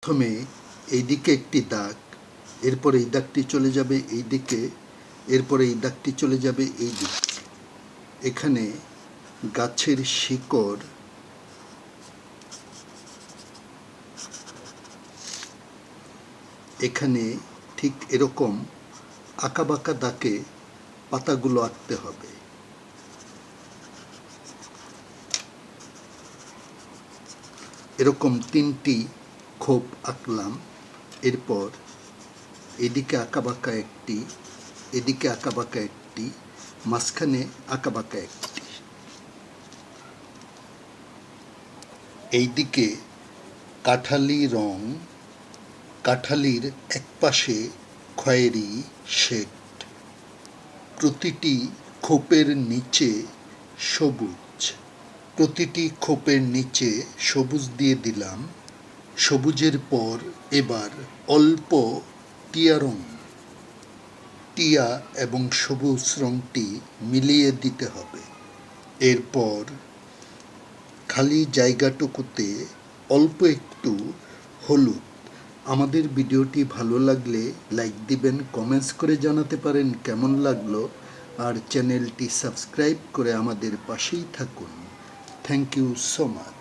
প্রথমে এইদিকে একটি দাগ, এরপরে এই দাগটি চলে যাবে এই দিকে, এরপরে এই দাগটি চলে যাবে এই দিকে। এখানে গাছের শিকড় এখানে ঠিক এরকম আঁকাবাঁকা দাগে পাতাগুলো আঁকতে হবে। এরকম 3টি খোপ আঁকলাম। এরপর এদিকে আঁকাবাঁকা একটি, এদিকে আঁকাবাঁকা একটি, মাঝখানে আঁকাবাঁকা একটি। এইদিকে কাঠালি রং, কাঠালির একপাশে খয়েরি শেড, প্রতিটি খোপের নিচে সবুজ, প্রতিটি খোপের নিচে সবুজ দিয়ে দিলাম। সবুজের পর এবার অল্প টিয়া রং, টিয়া এবং সবুজ রংটি মিলিয়ে দিতে হবে। এরপর খালি জায়গাটুকুতে অল্প একটু হলুদ। আমাদের ভিডিওটি ভালো লাগলে লাইক দিবেন, কমেন্টস করে জানাতে পারেন কেমন লাগলো, আর চ্যানেলটি সাবস্ক্রাইব করে আমাদের পাশেই থাকুন। Thank you so much.